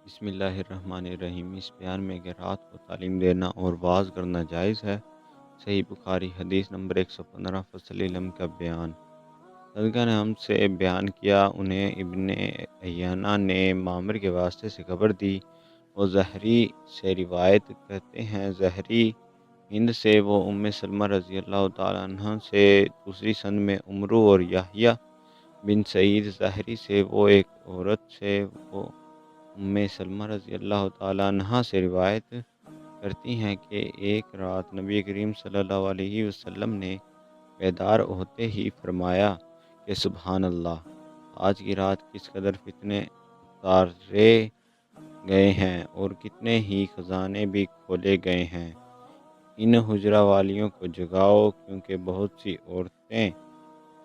بسم اللہ الرحمن الرحیم۔ اس بیان میں کہ رات کو تعلیم دینا اور واعظ کرنا جائز ہے۔ صحیح بخاری حدیث نمبر 115 فصل علم کا بیان۔ صدقہ نے ہم سے بیان کیا، انہیں ابن عیینہ نے معمر کے واسطے سے خبر دی۔ وہ زہری سے روایت کرتے ہیں، زہری ہند سے، وہ ام سلمہ رضی اللہ تعالیٰ عنہ سے، دوسری سند میں عمرو اور یحییٰ بن سعید زہری سے، وہ ایک عورت سے، وہ ام سلمہ رضی اللہ تعالیٰ عنہ سے روایت کرتی ہیں کہ ایک رات نبی کریم صلی اللہ علیہ وسلم نے بیدار ہوتے ہی فرمایا کہ سبحان اللہ، آج کی رات کس قدر فتنے اتارے گئے ہیں اور کتنے ہی خزانے بھی کھولے گئے ہیں۔ ان حجرہ والیوں کو جگاؤ، کیونکہ بہت سی عورتیں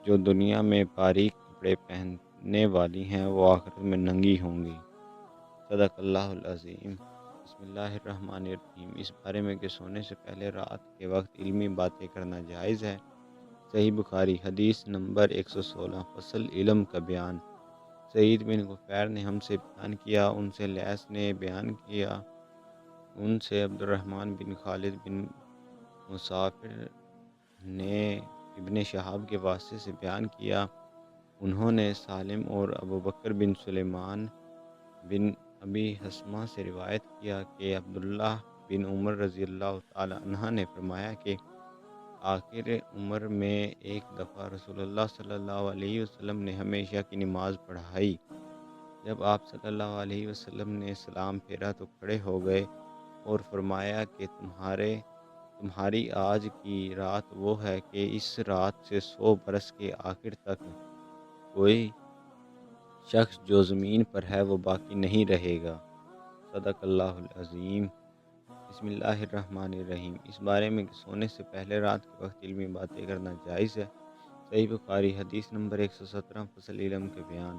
جو دنیا میں باریک کپڑے پہننے والی ہیں وہ آخرت میں ننگی ہوں گی۔ صدق اللہ العظیم۔ بسم اللہ الرحمن الرحیم۔ اس بارے میں کہ سونے سے پہلے رات کے وقت علمی باتیں کرنا جائز ہے۔ صحیح بخاری حدیث نمبر 116 فصل علم کا بیان۔ سعید بن غفیر نے ہم سے بیان کیا، ان سے لیث نے بیان کیا، ان سے عبد الرحمن بن خالد بن مسافر نے ابن شہاب کے واسطے سے بیان کیا، انہوں نے سالم اور ابو بکر بن سلیمان بن ابی حسمہ سے روایت کیا کہ عبداللہ بن عمر رضی اللہ تعالی عنہ نے فرمایا کہ آخر عمر میں ایک دفعہ رسول اللہ صلی اللہ علیہ وسلم نے ہمیشہ کی نماز پڑھائی۔ جب آپ صلی اللہ علیہ وسلم نے سلام پھیرا تو کھڑے ہو گئے اور فرمایا کہ تمہاری آج کی رات وہ ہے کہ اس رات سے 100 برس کے آخر تک کوئی شخص جو زمین پر ہے وہ باقی نہیں رہے گا۔ صدق اللہ العظیم۔ بسم اللہ الرحمن الرحیم۔ اس بارے میں کہ سونے سے پہلے رات کے وقت علمی باتیں کرنا جائز ہے۔ صحیح بخاری حدیث نمبر 117 فصل علم کے بیان۔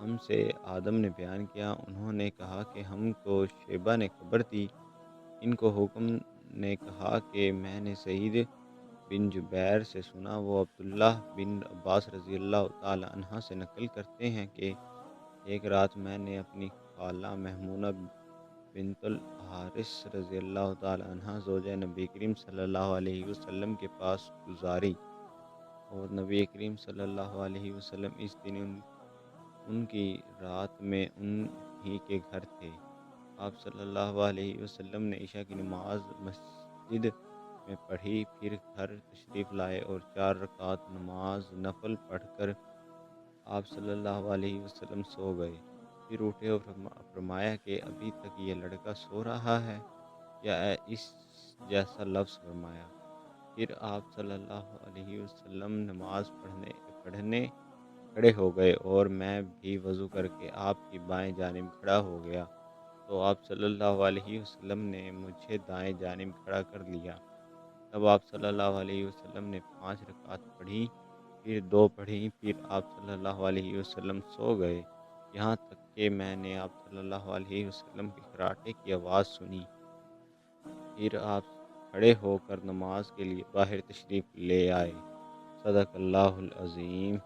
ہم سے آدم نے بیان کیا، انہوں نے کہا کہ ہم کو شیبہ نے خبر دی، ان کو حکم نے کہا کہ میں نے سعید بن جبیر سے سنا، وہ عبداللہ بن عباس رضی اللہ تعالی عنہ سے نقل کرتے ہیں کہ ایک رات میں نے اپنی خالہ محمونہ بنت الحارث رضی اللہ تعالی عنہ زوجہ نبی کریم صلی اللہ علیہ وسلم کے پاس گزاری، اور نبی کریم صلی اللہ علیہ وسلم اس دن ان کی رات میں ان ہی کے گھر تھے۔ آپ صلی اللہ علیہ وسلم نے عشاء کی نماز مسجد میں پڑھی، پھر گھر تشریف لائے اور 4 رکعت نماز نفل پڑھ کر آپ صلی اللہ علیہ وسلم سو گئے۔ پھر اٹھے اور فرمایا کہ ابھی تک یہ لڑکا سو رہا ہے، یا اس جیسا لفظ فرمایا۔ پھر آپ صلی اللہ علیہ وسلم نماز پڑھنے کھڑے ہو گئے اور میں بھی وضو کر کے آپ کی بائیں جانب کھڑا ہو گیا، تو آپ صلی اللہ علیہ وسلم نے مجھے دائیں جانب کھڑا کر لیا۔ تب آپ صلی اللہ علیہ وسلم نے 5 رکعت پڑھی، پھر 2 پڑھیں، پھر آپ صلی اللہ علیہ وسلم سو گئے، یہاں تک کہ میں نے آپ صلی اللہ علیہ وسلم کے خراٹے کی آواز سنی۔ پھر آپ کھڑے ہو کر نماز کے لیے باہر تشریف لے آئے۔ صدق اللہ العظیم۔